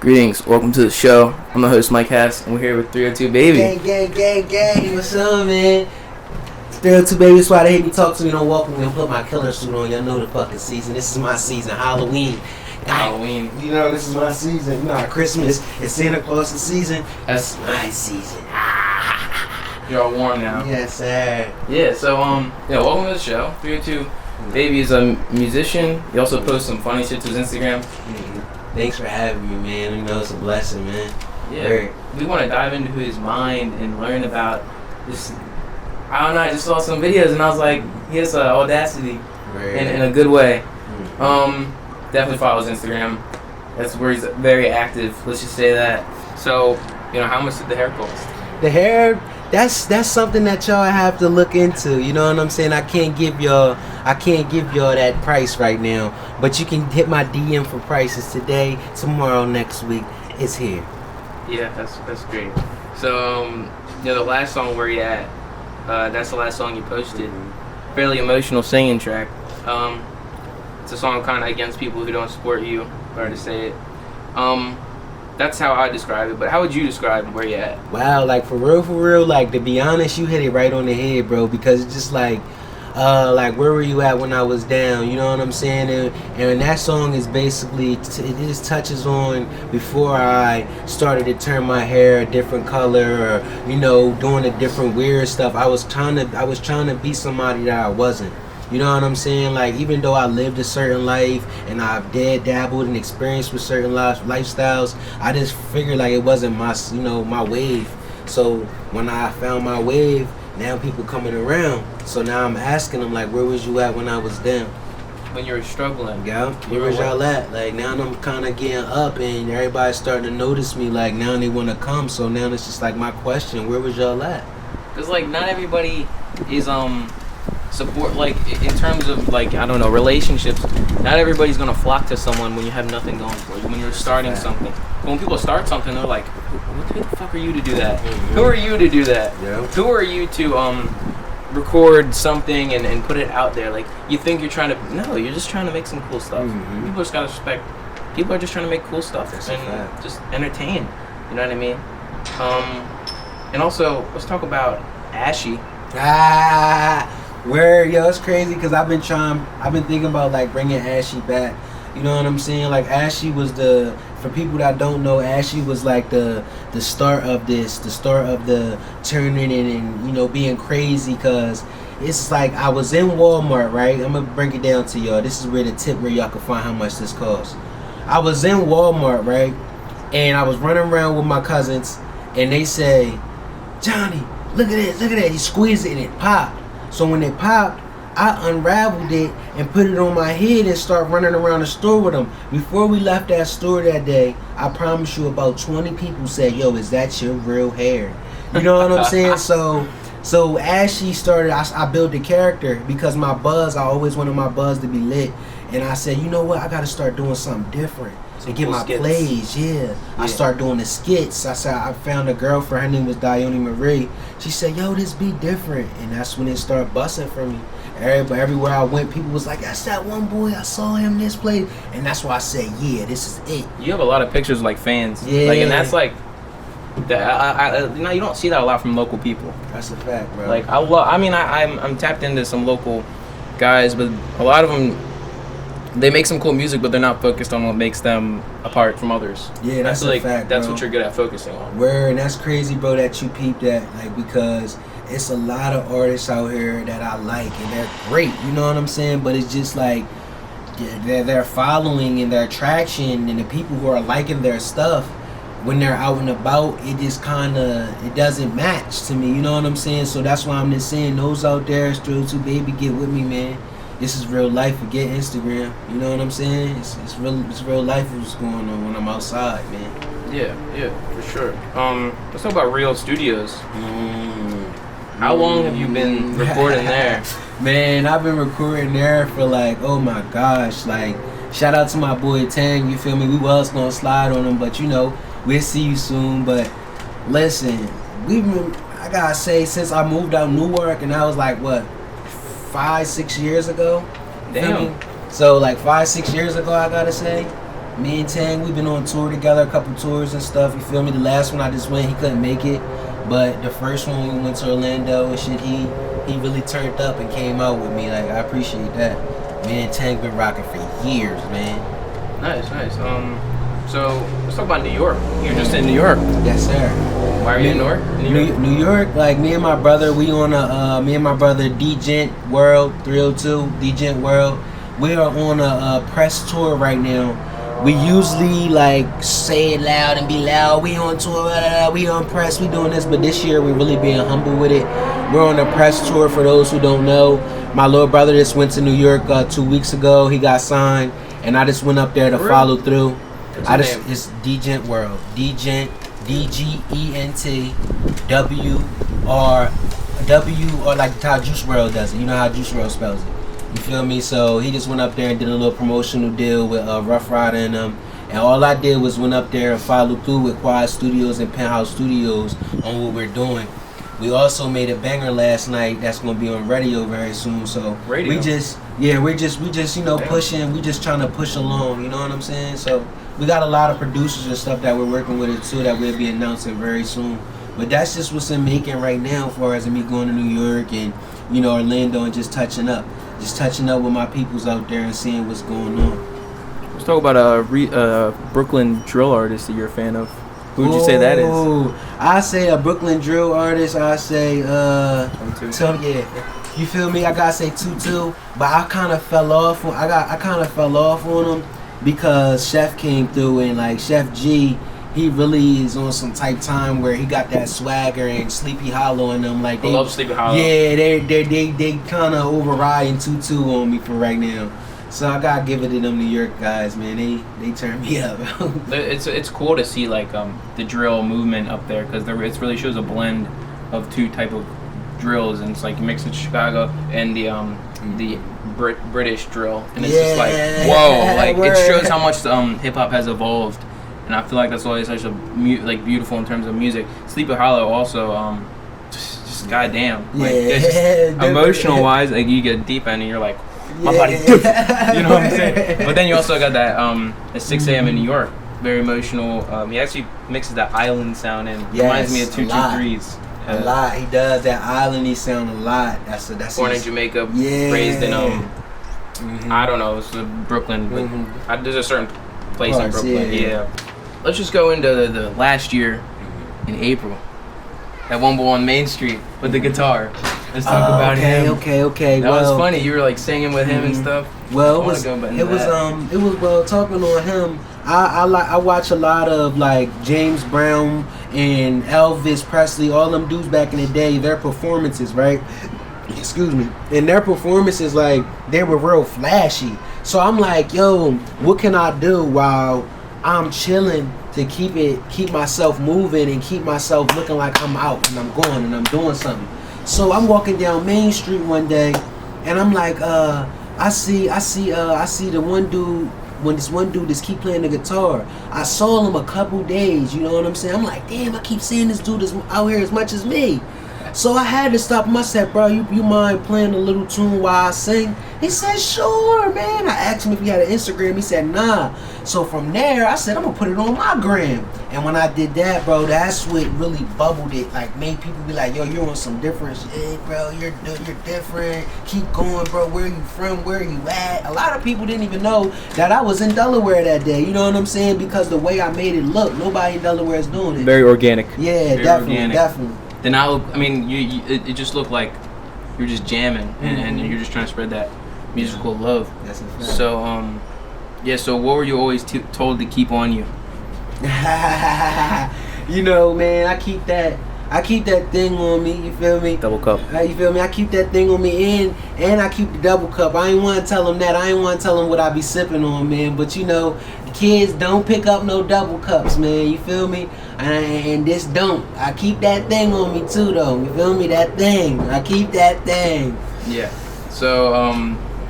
Greetings, welcome to the show. I'm the host Mike Hass, and we're here with 302 Baby. Gang. What's up, man? 302 Baby, that's why they hate me talk to me. Don't welcome me and put my killer suit on. Y'all know the fucking season. This is my season. Halloween. You know, this is my season. You know, Christmas is Santa Claus's season. That's my season. You're all warm now. Yes, sir. Yeah, so, welcome to the show. 302 Baby is a musician. He also posts some funny shit to his Instagram. Thanks for having me, man. You know, it's a blessing, man. Yeah, we want to dive into his mind and learn about this. I don't know, I just saw some videos and I was like, he has audacity in a good way. Definitely follow his Instagram. That's where he's very active. Let's just say that. So, how much did the hair cost? The hair, that's something that y'all have to look into. You know what I'm saying? I can't give y'all that price right now, but you can hit my DM for prices today, tomorrow, next week. It's here. Yeah, that's great. So, the last song where you at? That's the last song you posted. Fairly emotional singing track. It's a song kind of against people who don't support you. Hard to say it. That's how I describe it, but how would you describe where you at? Wow, like for real, like to be honest, you hit it right on the head, bro, because it's just like where were you at when I was down, you know what I'm saying? And that song is basically, it just touches on before I started to turn my hair a different color, or, doing the different weird stuff. I was trying to be somebody that I wasn't. You know what I'm saying? Like, even though I lived a certain life and I've dabbled and experienced with certain lifestyles, I just figured like it wasn't my wave. So when I found my wave, now people coming around. So now I'm asking them, like, where was you at when I was down? When you were struggling. Yeah, where was y'all at? Like, now I'm kind of getting up and everybody's starting to notice me. Like, now they want to come. So now it's just like my question, where was y'all at? Because, like, not everybody is, support, like, in terms of, like, I don't know, relationships, not everybody's gonna flock to someone when you have nothing going for you, when you're starting something. But when people start something, they're like, who the fuck are you to do that? Who are you to do that? Yeah. Who are you to record something and put it out there? Like, you think you're trying to, no, you're just trying to make some cool stuff. People just gotta respect, people are just trying to make cool stuff and just entertain, you know what I mean? And also, let's talk about Ashy. It's crazy because I've been thinking about like bringing Ashy back. You know what I'm saying? Like, Ashy was for people that don't know, Ashy was like the start of this, the start of the turning and being crazy. Cause it's like I was in Walmart, right? I'm gonna break it down to y'all. This is where the tip where y'all can find how much this costs. I was in Walmart, right? And I was running around with my cousins, and they say, "Johnny, look at that! You squeeze it and it popped." So when it popped, I unraveled it and put it on my head and start running around the store with them. Before we left that store that day, I promise you about 20 people said, "Yo, is that your real hair?" You know what I'm saying? So as she started, I built a character because my buzz, I always wanted my buzz to be lit. And I said, you know what? I got to start doing something different. To get my skits. Plays, yeah. I started doing the skits. I said I found a girlfriend, her name was Dione Marie. She said, "Yo, this be different," and that's when it started busting for me. Everywhere I went, people was like, "That's that one boy, I saw him this place," and that's why I said, "Yeah, this is it." You have a lot of pictures like fans, yeah, like, and that's like, you don't see that a lot from local people. That's a fact, bro. Like I'm tapped into some local guys, but a lot of them, they make some cool music, but they're not focused on what makes them apart from others. Yeah, that's a fact, that's bro. what you're good at focusing on. And that's crazy, bro, that you peeped that, like, because it's a lot of artists out here that I like, and they're great, you know what I'm saying? But it's just like, their following and their traction and the people who are liking their stuff, when they're out and about, it just it doesn't match to me, you know what I'm saying? So that's why I'm just saying, those out there, 302 Baby, get with me, man. This is real life. Forget Instagram. You know what I'm saying? It's real life what's going on when I'm outside, man. Yeah, for sure. Let's talk about Real Studios. How long have you been recording there? Man, I've been recording there for like, oh my gosh, like, shout out to my boy Tang, you feel me? We was gonna slide on him, but we'll see you soon. But listen, I gotta say, since I moved out Newark, and I was like, what, 5-6 years ago? Damn. So like 5-6 years ago, I gotta say, Me and Tang, we've been on tour together, a couple tours and stuff. You feel me? The last one I just went, he couldn't make it, but the first one we went to Orlando and shit, he really turned up and came out with me. Like, I appreciate that. Me and Tang been rocking for years, man. Nice. So let's talk about New York. You're just in New York. Yes, sir. Why are you in New York? New York, like me and my brother, we on me and my brother D-Gent World 302, D-Gent World. We are on a press tour right now. We usually like say it loud and be loud. We on tour, we on press, we doing this, but this year we really being humble with it. We're on a press tour. For those who don't know, my little brother just went to New York 2 weeks ago. He got signed, and I just went up there to follow through. It's D-Gent World, D-Gent, D-G-E-N-T W-R like how Juice WRLD does it. You know how Juice WRLD spells it. You feel me? So he just went up there and did a little promotional deal with Rough Rider and them. And all I did was went up there and followed through with Quiet Studios and Penthouse Studios on what we're doing. We also made a banger last night that's gonna be on radio very soon. So radio. we just pushing. We just trying to push along. You know what I'm saying? So we got a lot of producers and stuff that we're working with it too that we'll be announcing very soon. But that's just what's in making right now, as far as me going to New York and Orlando and just touching up with my peoples out there and seeing what's going on. Let's talk about a Brooklyn drill artist that you're a fan of. Who would you say that is? I say a Brooklyn drill artist. I say you feel me? I gotta say Tutu, but I kind of fell off. I kind of fell off on him because Chef came through and like Chef G. He really is on some type time where he got that swagger and Sleepy Hollow in them. Like I love Sleepy Hollow. Yeah, they kind of overriding Tutu on me for right now. So I gotta give it to them New York guys, man. They turn me up. It's cool to see like the drill movement up there because it really shows a blend of two type of drills, and it's like you mix it Chicago and the British drill, and it's just like whoa, like it shows how much hip hop has evolved. And I feel like that's always such a beautiful in terms of music. Sleepy Hollow also, just goddamn, like emotional wise, like you get deep in and you're like, my body, you know what I'm saying? But then you also got that at 6 a.m. in New York, very emotional. He actually mixes that island sound and reminds me of 223's. A lot, he does that islandy sound a lot. That's born in Jamaica, raised in I don't know, it's Brooklyn, but there's a certain place in Brooklyn. Yeah. Let's just go into the last year in April. That one boy on Main Street with the guitar. Let's talk about him. Okay. That was funny. You were like singing with him and stuff. Well, it was talking on him. I watch a lot of like James Brown and Elvis Presley, all them dudes back in the day. Their performances, right? Excuse me. And their performances, like they were real flashy. So I'm like, yo, what can I do while I'm chilling to keep myself moving and keep myself looking like I'm out and I'm going and I'm doing something. So I'm walking down Main Street one day, and I'm like, I see the one dude. When this one dude just keep playing the guitar, I saw him a couple days. You know what I'm saying? I'm like, damn, I keep seeing this dude out here as much as me. So I had to stop him. I said, bro, you mind playing a little tune while I sing? He said, sure, man. I asked him if he had an Instagram. He said, nah. So from there, I said, I'm going to put it on my gram. And when I did that, bro, that's what really bubbled it. Like, made people be like, yo, you're on some different shit, bro. You're different. Keep going, bro. Where you from? Where you at? A lot of people didn't even know that I was in Delaware that day. You know what I'm saying? Because the way I made it look, nobody in Delaware is doing it. Very organic. Yeah, very definitely, organic. Definitely. Then it just looked like you're just jamming and you're just trying to spread that musical love. That's a fact. So so what were you always told to keep on you? You know, man, I keep that thing on me. You feel me? Double cup. You feel me? I keep that thing on me, and I keep the double cup. I ain't want to tell them that. I ain't want to tell them what I be sipping on, man. But you know, the kids don't pick up no double cups, man. You feel me? And this don't. I keep that thing on me too, though. You feel me? That thing. I keep that thing. Yeah. So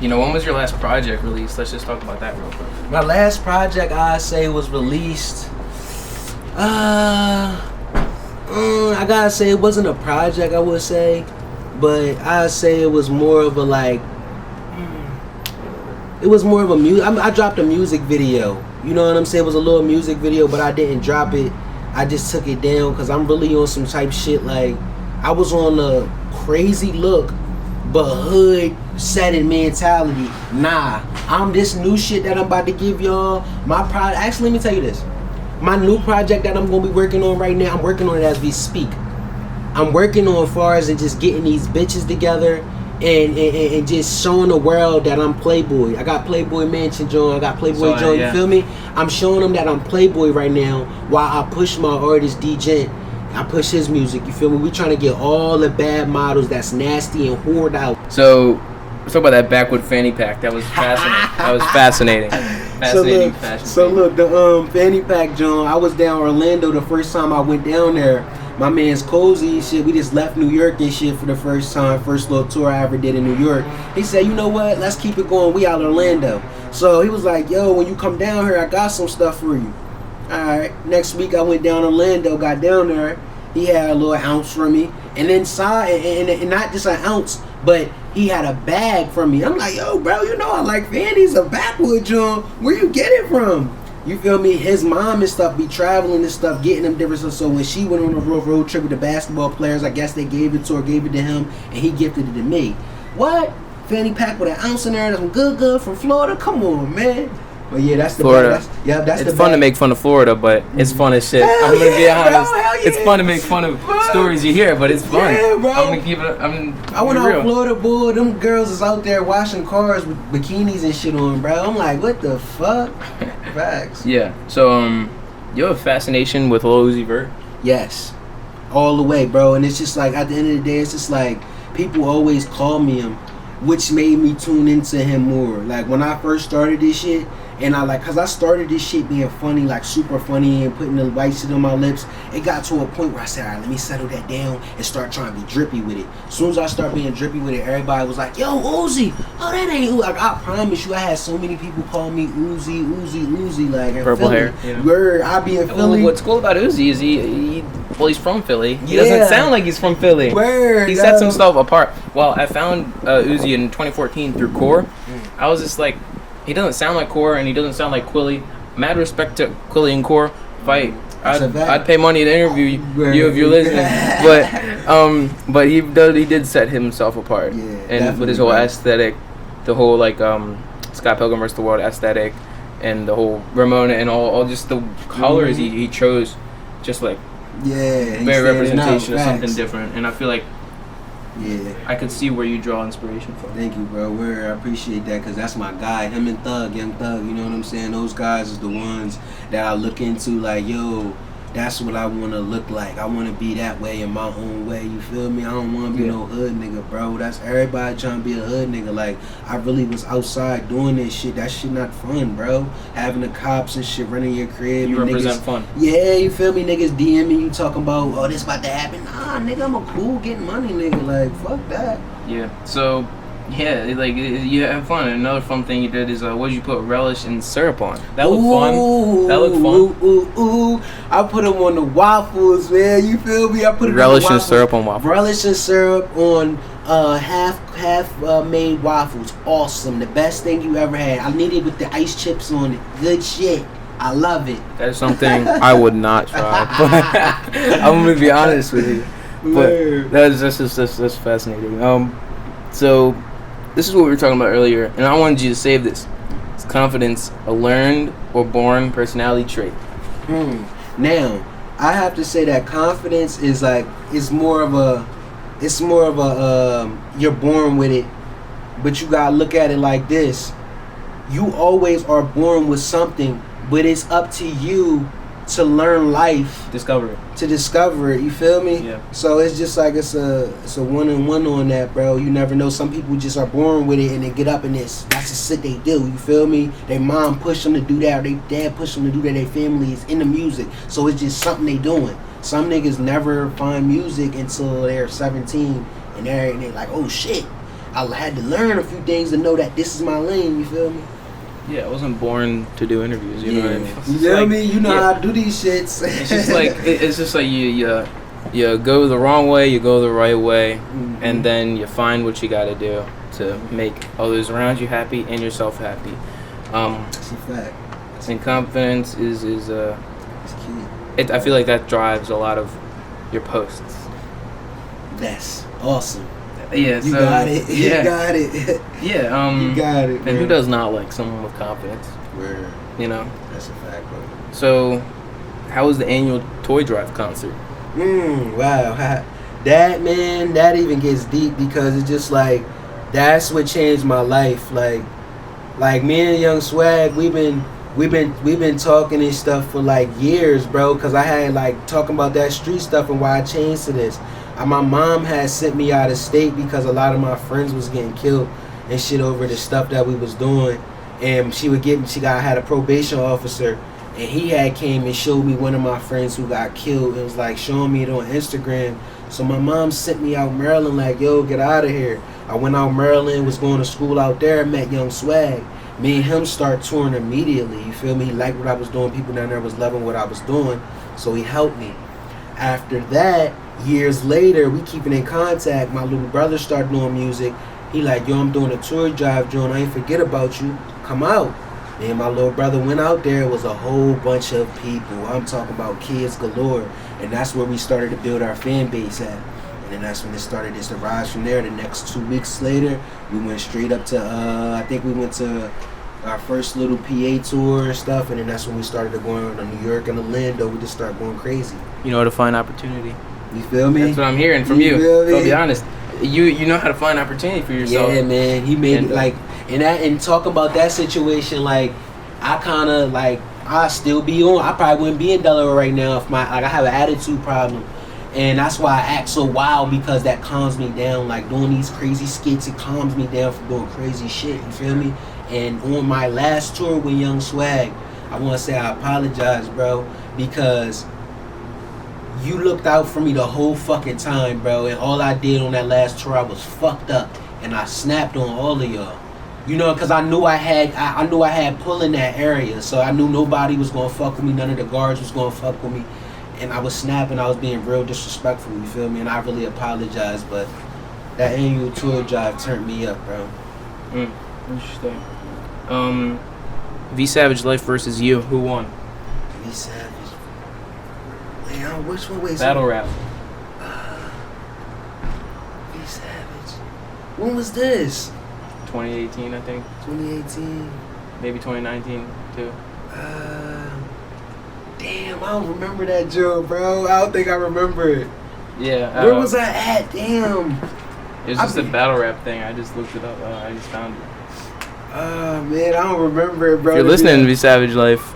when was your last project released? Let's just talk about that real quick. My last project, I say, was released. I gotta say it wasn't a project, I would say, but I'd say it was more of a like. It was more of a music. I dropped a music video You know what I'm saying? It was a little music video, but I didn't drop it. I just took it down because I'm really on some type shit. Like, I was on a crazy look, but hood setting mentality. Nah, I'm this new shit that I'm about to give y'all. Actually, let me tell you this. My new project that I'm gonna be working on right now, I'm working on it as we speak. I'm working on far as and just getting these bitches together and just showing the world that I'm Playboy. I got Playboy Mansion John, I got Playboy John, you feel me? I'm showing them that I'm Playboy right now while I push my artist DJ. I push his music, you feel me? We trying to get all the bad models that's nasty and whored out. So, let's talk about that backwood fanny pack. That was fascinating. That was fascinating. Fascinating fashion. So look, the fanny pack, John, I was down Orlando the first time I went down there. My man's Cozy and shit, we just left New York and shit for the first time, first little tour I ever did in New York. He said, you know what, let's keep it going, we out Orlando. So he was like, yo, when you come down here, I got some stuff for you. Alright, next week I went down Orlando, got down there, he had a little ounce for me. And inside, and not just an ounce, but he had a bag for me. I'm like, yo, bro, you know I like fannies, a backwood, John. Where you get it from? You feel me? His mom and stuff be traveling and stuff, getting them different stuff. So when she went on a road trip with the basketball players, I guess they gave it to her, gave it to him, and he gifted it to me. What? Fanny pack with an ounce in there, that's some good from Florida? Come on, man. But yeah, that's the Florida. That's it's fun to make fun of Florida, but it's fun as shit. I'm gonna be honest. Bro, it's fun to make fun of stories you hear, but it's fun. Yeah, bro. I'm gonna keep it. I went out Florida, boy. Them girls is out there washing cars with bikinis and shit on, bro. I'm like, what the fuck? Facts. Yeah. So you have a fascination with Lil Uzi Vert? Yes, all the way, bro. And it's just like at the end of the day, it's just like people always call me him, which made me tune into him more. Like when I first started this shit. And cause I started this shit being funny, like super funny and putting the white shit on my lips. It got to a point where I said, all right, let me settle that down and start trying to be drippy with it. As soon as I start being drippy with it, everybody was like, yo, Uzi. Oh, that ain't Uzi. Like, I promise you, I had so many people call me Uzi. Like, in purple Philly. hair. You know? Word, I be in Philly. Well, what's cool about Uzi is he's from Philly. He doesn't sound like he's from Philly. Word, he sets himself apart. Well, I found Uzi in 2014 through Core. I was just like, he doesn't sound like Core and he doesn't sound like Quilly. Mad respect to Quilly and Core. I'd pay money to interview you if you're listening. But he did set himself apart. Yeah, and with his whole aesthetic, the whole like Scott Pilgrim vs. the World aesthetic, and the whole Ramona and all just the colors he chose, just like very representation of something different. And I feel like I could see where you draw inspiration from. Thank you, bro. I appreciate that because that's my guy. Him and Young Thug, you know what I'm saying? Those guys is the ones that I look into like, yo, that's what I want to look like. I want to be that way in my own way. You feel me? I don't want to be no hood nigga, bro. That's everybody trying to be a hood nigga. Like, I really was outside doing this shit. That shit not fun, bro. Having the cops and shit running your crib. You represent fun. Yeah, you feel me? Niggas DMing you talking about, oh, this about to happen. Nah, nigga, I'm a cool getting money nigga. Like, fuck that. Yeah. So, yeah, like you have fun. And another fun thing you did is what did you put relish and syrup on? That looked fun. That looked fun. I put them on the waffles, man. You feel me? I put it relish and syrup on waffles. Relish and syrup on half made waffles. Awesome. The best thing you ever had. I need it with the ice chips on it. Good shit. I love it. That is something I would not try. I'm gonna be honest with you. But that's fascinating. So this is what we were talking about earlier, and I wanted you to save this. Is confidence a learned or born personality trait? Now, I have to say that confidence is like it's more of a you're born with it, but you gotta look at it like this. You always are born with something, but it's up to you to learn life, to discover it. You feel me? Yeah. So it's just like it's a one-on-one on that, bro. You never know. Some people just are born with it and they get up in this. That's the shit they do. You feel me? Their mom pushed them to do that, or their dad pushed them to do that. Their family is into music, so it's just something they doing. Some niggas never find music until they're 17 and they're like, oh shit, I had to learn a few things to know that this is my lane. You feel me? Yeah, I wasn't born to do interviews. You know what I mean? You feel me? You know how to do these shits. It's just like you go the wrong way, you go the right way, and then you find what you got to do to make others around you happy and yourself happy. That's a fact. And confidence is It's key. I feel like that drives a lot of your posts. That's awesome. Yeah, You got it. Yeah. You got it. Yeah, You got it. and who does not like someone with confidence? Word. You know? That's a fact, bro. So, how was the annual toy drive concert? Wow. That, man, that even gets deep because it's just like, that's what changed my life. Like me and Young Swag, we've been talking and stuff for like years, bro. Cause I had like talking about that street stuff and why I changed to this. My mom had sent me out of state because a lot of my friends was getting killed and shit over the stuff that we was doing. And had a probation officer, and he had came and showed me one of my friends who got killed. It was like showing me it on Instagram. So my mom sent me out Maryland like, yo, get out of here. I went out Maryland, was going to school out there, met Young Swag. Me and him start touring immediately. You feel me? He liked what I was doing. People down there was loving what I was doing. So he helped me. After that, years later, we keeping in contact. My little brother started doing music. He like, yo, I'm doing a tour drive, John. I ain't forget about you. Come out. Me and my little brother went out there. It was a whole bunch of people. I'm talking about kids galore. And that's where we started to build our fan base at. And then that's when it started to rise from there. The next 2 weeks later, we went straight up to, I think we went to our first little PA tour and stuff. And then that's when we started to go on to New York and Orlando. We just started going crazy. You know how to find opportunity. You feel me? That's what I'm hearing from you. Feel me? I'll be honest. You know how to find opportunity for yourself. Yeah, man. He made it like, and talk about that situation, like, I kind of like, I still be on. I probably wouldn't be in Delaware right now if I have an attitude problem. And that's why I act so wild, because that calms me down. Like doing these crazy skits, it calms me down from doing crazy shit. You feel me? And on my last tour with Young Swag, I want to say I apologize, bro, because you looked out for me the whole fucking time, bro. And all I did on that last tour, I was fucked up, and I snapped on all of y'all. You know, because I knew I had pull in that area, so I knew nobody was gonna fuck with me. None of the guards was gonna fuck with me. And I was snapping, I was being real disrespectful, you feel me? And I really apologize, but that annual tour drive turned me up, bro. Interesting. V Savage Life versus you. Who won? V Savage. Man, which one was Battle rap. V Savage. When was this? 2018, I think. 2018. Maybe 2019 too. Damn, I don't remember that joke, bro. I don't think I remember it. Yeah. Where was I at? Damn. It was just a battle rap thing. I just looked it up. I just found it. Man, I don't remember it, bro. If you're listening to V Savage Life,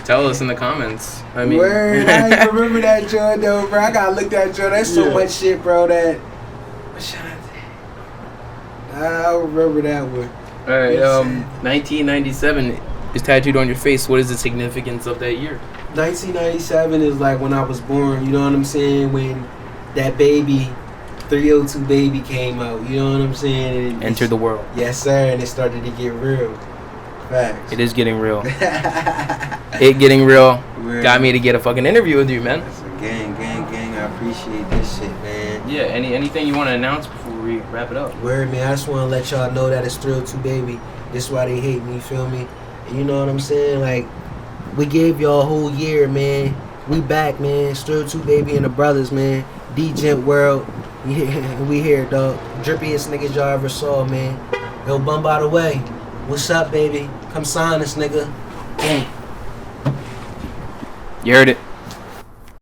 tell us in the comments. I mean, word, I don't remember that joke though, bro. I gotta look that joke. That's so much shit, bro. That. What should I do? I don't remember that one. All right. 1997 is tattooed on your face. What is the significance of that year? 1997 is like when I was born. You know what I'm saying? When that baby, 302 baby came out. You know what I'm saying? And Entered the world. Yes, sir. And it started to get real. Facts. It is getting real. It getting real. Got me to get a fucking interview with you, man. That's a gang. I appreciate this shit, man. Yeah. Anything you want to announce before we wrap it up? Word, man. I just want to let y'all know that it's 302 baby. This is why they hate me. You feel me? And you know what I'm saying? Like, we gave y'all a whole year, man. We back, man. 302 baby and the brothers, man. D-Gent World. Yeah, we here, dog. Drippiest niggas y'all ever saw, man. Yo, bum by the way. What's up, baby? Come sign us, nigga. Gang. You heard it.